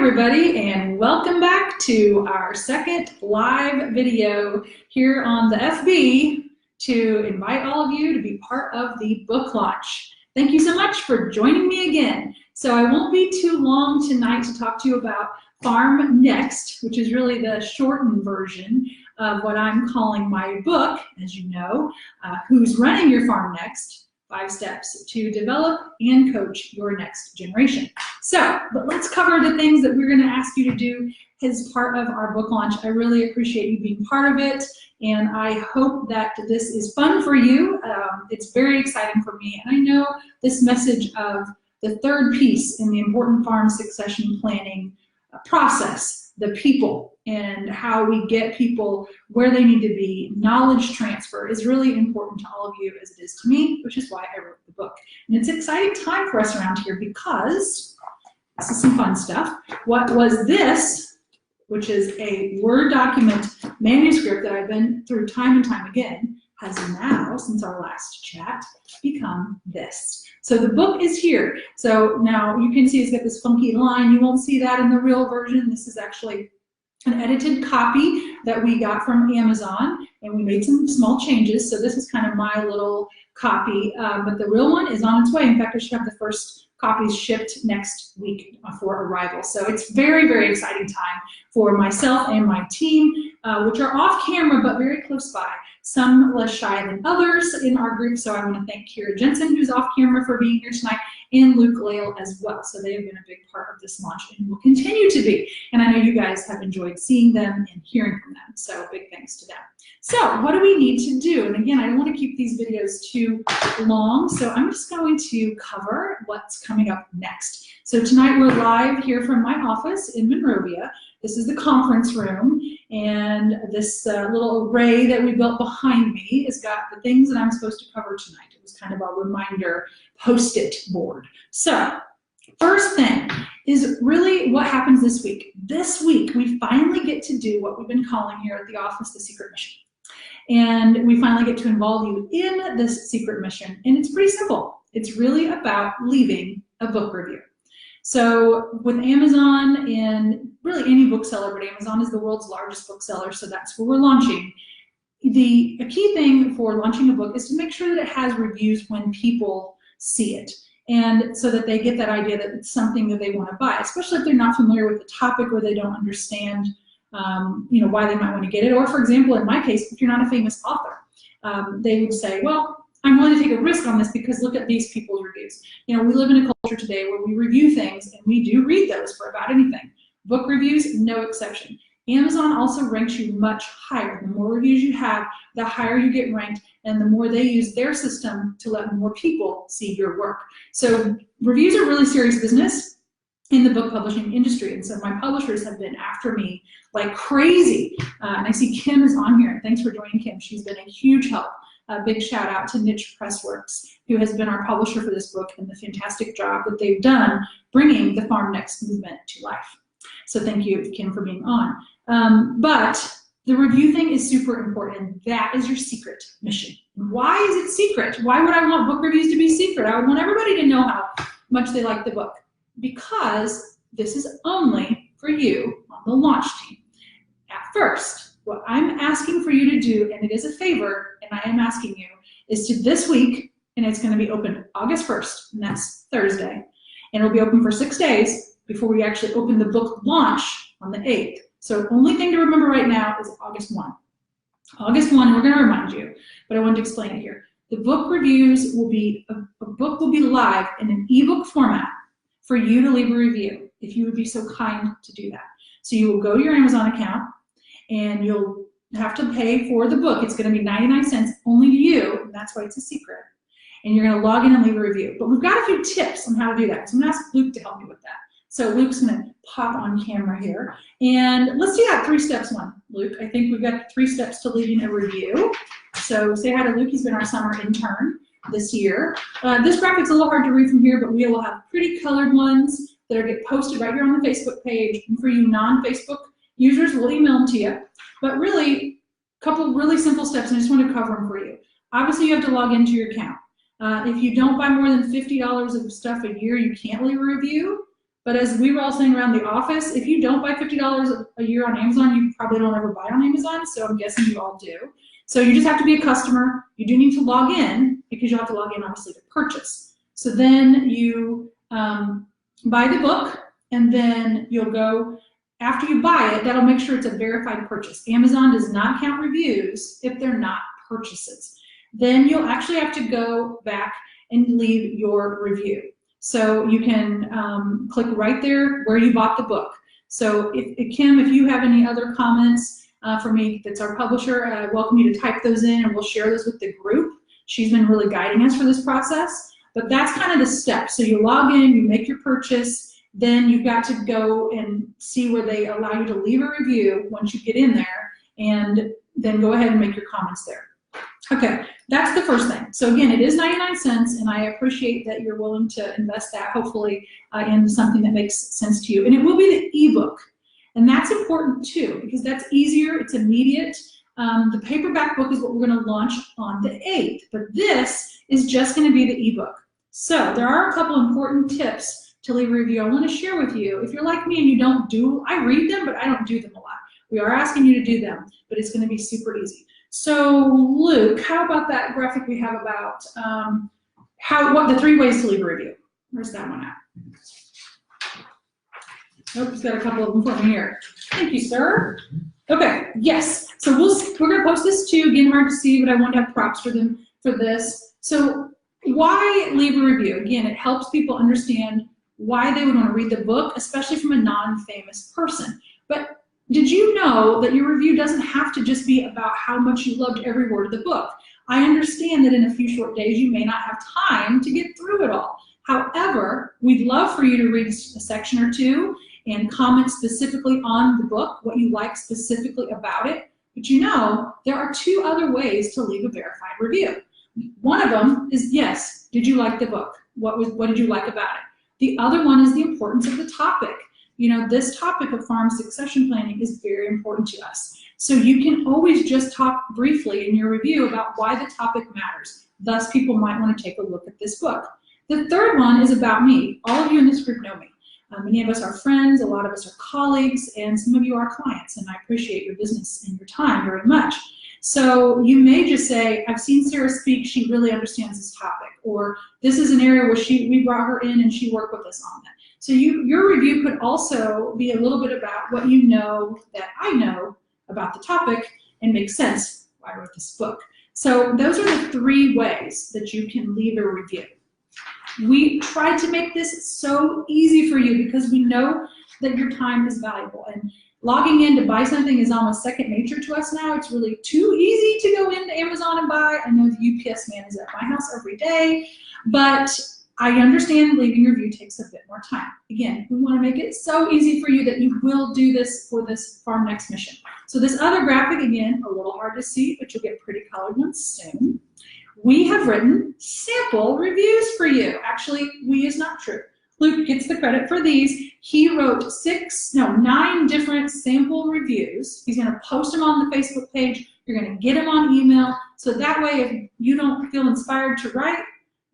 everybody, and welcome back to our second live video here on the FB to invite all of you to be part of the book launch. Thank you so much for joining me again. So I won't be too long tonight to talk to you about Farm Next, which is really the shortened version of what I'm calling my book, as you know, Who's Running Your Farm Next? 5 Steps to Develop and Coach Your Next Generation. So, but let's cover the things that we're going to ask you to do as part of our book launch. I really appreciate you being part of it, and I hope that this is fun for you. It's very exciting for me, and I know this message of the third piece in the important farm succession planning process, the people, and how we get people where they need to be, knowledge transfer is really important to all of you as it is to me, which is why I wrote the book. And it's an exciting time for us around here because this is some fun stuff. What was this, which is a Word document manuscript that I've been through time and time again, has now, since our last chat, become this. So the book is here. So now you can see it's got this funky line. You won't see that in the real version. This is actually an edited copy that we got from Amazon, and we made some small changes. So this is kind of my little copy, but the real one is on its way. In fact, I should have the first copies shipped next week for arrival. So it's very, very exciting time for myself and my team, which are off camera but very close by. Some less shy than others in our group. So I want to thank Kira Jensen, who's off camera, for being here tonight, and Luke Lale as well. So they have been a big part of this launch and will continue to be. And I know you guys have enjoyed seeing them and hearing from them. So big thanks to them. So what do we need to do? And again, I don't want to keep these videos too long, so I'm just going to cover what's coming up next. So tonight we're live here from my office in Monrovia. This is the conference room, and this little array that we built behind me has got the things that I'm supposed to cover tonight. It was kind of a reminder post-it board. So first thing is really what happens this week. This week we finally get to do what we've been calling here at the office the secret mission. And we finally get to involve you in this secret mission, and it's pretty simple. It's really about leaving a book review. So with Amazon and really any bookseller, but Amazon is the world's largest bookseller, so that's where we're launching. A key thing for launching a book is to make sure that it has reviews when people see it, and so that they get that idea that it's something that they want to buy, especially if they're not familiar with the topic or they don't understand why they might want to get it. Or for example, in my case, if you're not a famous author, they would say, well, I'm willing to take a risk on this because look at these people's reviews. You know, we live in a culture today where we review things, and we do read those for about anything. Book reviews, no exception. Amazon also ranks you much higher. The more reviews you have, the higher you get ranked, and the more they use their system to let more people see your work. So reviews are really serious business in the book publishing industry, and so my publishers have been after me like crazy. And I see Kim is on here. Thanks for joining, Kim. She's been a huge help. A big shout out to Niche Pressworks, who has been our publisher for this book, and the fantastic job that they've done bringing the Farm Next movement to life. So thank you, Kim, for being on. But the review thing is super important, and that is your secret mission. Why is it secret? Why would I want book reviews to be secret? I would want everybody to know how much they like the book, because this is only for you on the launch team. At first, what I'm asking for you to do, and it is a favor, and I am asking you, is to this week, and it's going to be open August 1st, and that's Thursday, and it'll be open for 6 days before we actually open the book launch on the 8th. So only thing to remember right now is August 1. August 1, we're going to remind you, but I wanted to explain it here. The book reviews will be, a book will be live in an ebook format for you to leave a review, if you would be so kind to do that. So you will go to your Amazon account, and you'll have to pay for the book. It's going to be 99 cents only to you, and that's why it's a secret. And you're going to log in and leave a review. But we've got a few tips on how to do that. So I'm going to ask Luke to help me with that. So Luke's going to pop on camera here. And let's do that 3 steps one, Luke. I think we've got 3 steps to leaving a review. So say hi to Luke. He's been our summer intern this year. This graphic's a little hard to read from here, but we will have pretty colored ones that are get posted right here on the Facebook page. And for you non-Facebook users, we'll email them to you. But really, a couple really simple steps, and I just want to cover them for you. Obviously, you have to log into your account. If you don't buy more than $50 of stuff a year, you can't leave a review. But as we were all saying around the office, if you don't buy $50 a year on Amazon, you probably don't ever buy on Amazon, so I'm guessing you all do. So you just have to be a customer. You do need to log in, because you'll have to log in, obviously, to purchase. So then you buy the book, and then you'll go, after you buy it, that'll make sure it's a verified purchase. Amazon does not count reviews if they're not purchases. Then you'll actually have to go back and leave your review. So you can click right there where you bought the book. So Kim, if you have any other comments for me, that's our publisher, I welcome you to type those in, and we'll share those with the group. She's been really guiding us for this process. But that's kind of the steps. So you log in, you make your purchase, then you've got to go and see where they allow you to leave a review once you get in there, and then go ahead and make your comments there. Okay, that's the first thing. So again, it is 99 cents, and I appreciate that you're willing to invest that, hopefully, in something that makes sense to you. And it will be the ebook. And that's important too, because that's easier, it's immediate. The paperback book is what we're going to launch on the 8th, but this is just going to be the ebook. So there are a couple important tips to leave a review I want to share with you. If you're like me and you don't do, I read them, but I don't do them a lot. We are asking you to do them, but it's going to be super easy. So Luke, how about that graphic we have about what the 3 ways to leave a review? Where's that one at? Nope, he's got a couple of them for me here. Thank you, sir. Okay, yes. So we're going to post this too. Again, hard to see, but I want to have props for them for this. So why leave a review? Again, it helps people understand why they would want to read the book, especially from a non-famous person. But did you know that your review doesn't have to just be about how much you loved every word of the book? I understand that in a few short days you may not have time to get through it all. However, we'd love for you to read a section or two and comment specifically on the book, what you like specifically about it. But you know, there are 2 other ways to leave a verified review. One of them is, yes, did you like the book? What did you like about it? The other one is the importance of the topic. You know, this topic of farm succession planning is very important to us. So you can always just talk briefly in your review about why the topic matters. Thus, people might want to take a look at this book. The third one is about me. All of you in this group know me. Many of us are friends, a lot of us are colleagues, and some of you are clients, and I appreciate your business and your time very much. So you may just say, I've seen Sarah speak, she really understands this topic, or this is an area where we brought her in and she worked with us on that. So your review could also be a little bit about what you know that I know about the topic and make sense why I wrote this book. So those are the 3 ways that you can leave a review. We tried to make this so easy for you because we know that your time is valuable, and logging in to buy something is almost second nature to us now. It's really too easy to go into Amazon and buy. I know the UPS man is at my house every day, but I understand leaving your review takes a bit more time. Again, we want to make it so easy for you that you will do this for this Farm Next mission. So this other graphic, again, a little hard to see, but you'll get pretty colored ones soon. We have written sample reviews for you. Actually, we is not true. Luke gets the credit for these. He wrote 9 different sample reviews. He's going to post them on the Facebook page. You're going to get them on email. So that way, if you don't feel inspired to write,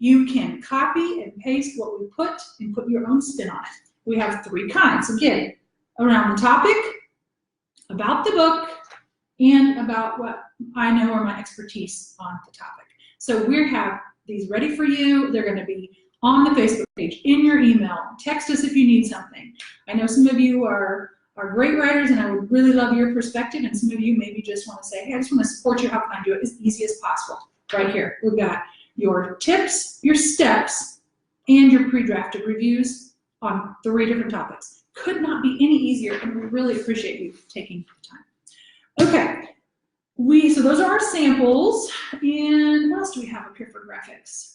you can copy and paste what we put and put your own spin on it. We have 3 kinds. Again, around the topic, about the book, and about what I know or my expertise on the topic. So we have these ready for you. They're going to be on the Facebook page, in your email. Text us if you need something. I know some of you are great writers, and I would really love your perspective, and some of you maybe just want to say, hey, I just want to support you. How can I do it as easy as possible? Right here, we've got your tips, your steps, and your pre-drafted reviews on 3 different topics. Could not be any easier, and we really appreciate you taking the time. Okay, so those are our samples, and what else do we have up here for graphics?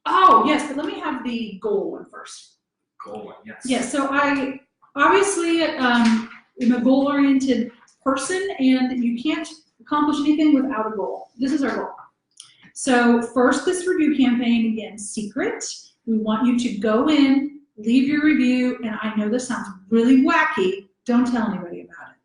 Oh, yes, but let me have the goal one first. Goal one, yes. Yes, so I obviously am a goal-oriented person, and you can't accomplish anything without a goal. This is our goal. So first, this review campaign, again, secret. We want you to go in, leave your review, and I know this sounds really wacky. Don't tell anybody about it.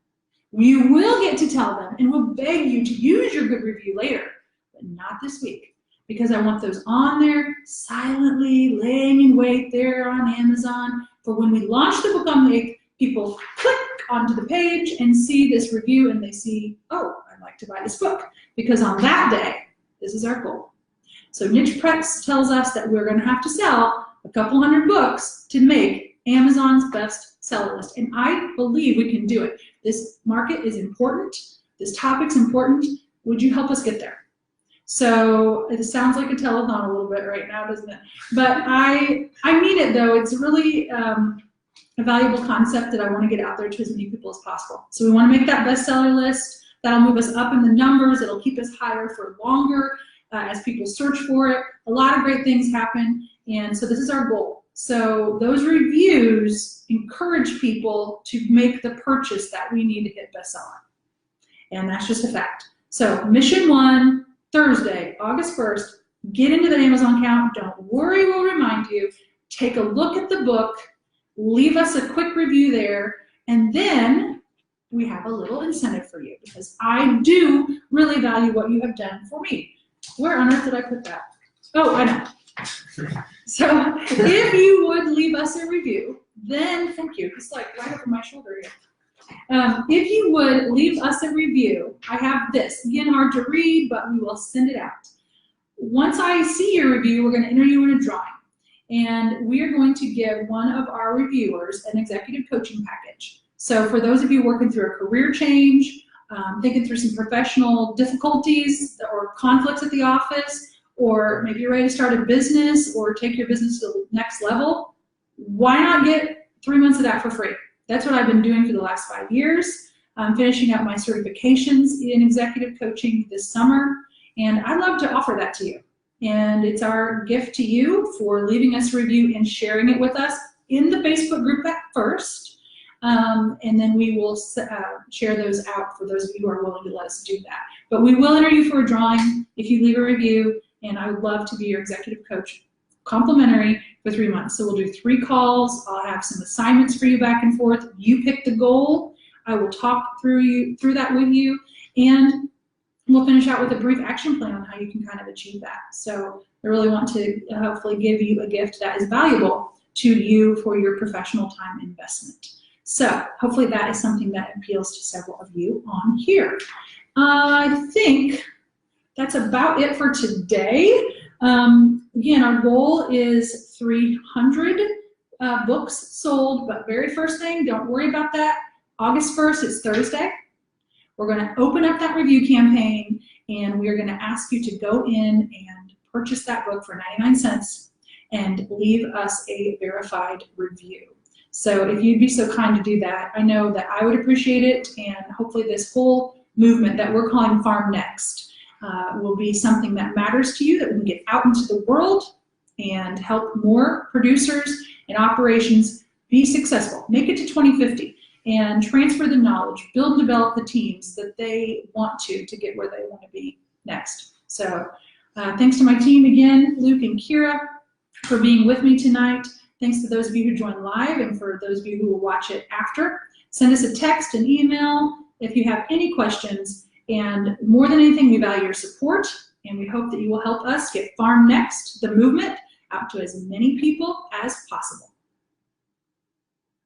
You will get to tell them, and we'll beg you to use your good review later, but not this week, because I want those on there silently, laying in wait there on Amazon for when we launch the book on the 8th, people click onto the page and see this review and they see, oh, I'd like to buy this book. Because on that day, this is our goal. So Niche Press tells us that we're going to have to sell a couple hundred books to make Amazon's best seller list. And I believe we can do it. This market is important. This topic's important. Would you help us get there? So it sounds like a telethon a little bit right now, doesn't it? But I mean it though. It's really a valuable concept that I want to get out there to as many people as possible. So we want to make that bestseller list. That'll move us up in the numbers. It'll keep us higher for longer as people search for it. A lot of great things happen, and so this is our goal. So those reviews encourage people to make the purchase that we need to hit bestseller, and that's just a fact. So mission 1, Thursday, August 1st, get into the Amazon account. Don't worry, we'll remind you. Take a look at the book, leave us a quick review there, and then we have a little incentive for you because I do really value what you have done for me. Where on earth did I put that? Oh, I know. So if you would leave us a review, then thank you. It's like right over my shoulder here. If you would leave us a review, I have this. Again, hard to read, but we will send it out. Once I see your review, we're going to enter you in a drawing. And we are going to give one of our reviewers an executive coaching package. So for those of you working through a career change, thinking through some professional difficulties or conflicts at the office, or maybe you're ready to start a business or take your business to the next level, why not get 3 months of that for free? That's what I've been doing for the last 5 years. I'm finishing up my certifications in executive coaching this summer, and I'd love to offer that to you. And it's our gift to you for leaving us a review and sharing it with us in the Facebook group at first. And then we will share those out for those of you who are willing to let us do that. But we will enter you for a drawing if you leave a review, and I would love to be your executive coach, complimentary, for 3 months. So we'll do 3 calls. I'll have some assignments for you back and forth. You pick the goal. I will talk through that with you, and we'll finish out with a brief action plan on how you can kind of achieve that. So I really want to hopefully give you a gift that is valuable to you for your professional time investment. So hopefully that is something that appeals to several of you on here. I think that's about it for today. Again, our goal is 300 books sold, but very first thing, don't worry about that. August 1st, it's Thursday. We're going to open up that review campaign, and we are going to ask you to go in and purchase that book for 99 cents and leave us a verified review. So if you'd be so kind to do that, I know that I would appreciate it, and hopefully this whole movement that we're calling Farm Next will be something that matters to you, that we can get out into the world and help more producers and operations be successful. Make it to 2050 and transfer the knowledge, build and develop the teams that they want to get where they want to be next. So thanks to my team again, Luke and Kira, for being with me tonight. Thanks to those of you who joined live, and for those of you who will watch it after. Send us a text, an email if you have any questions. And more than anything, we value your support, and we hope that you will help us get Farm Next, the movement, out to as many people as possible.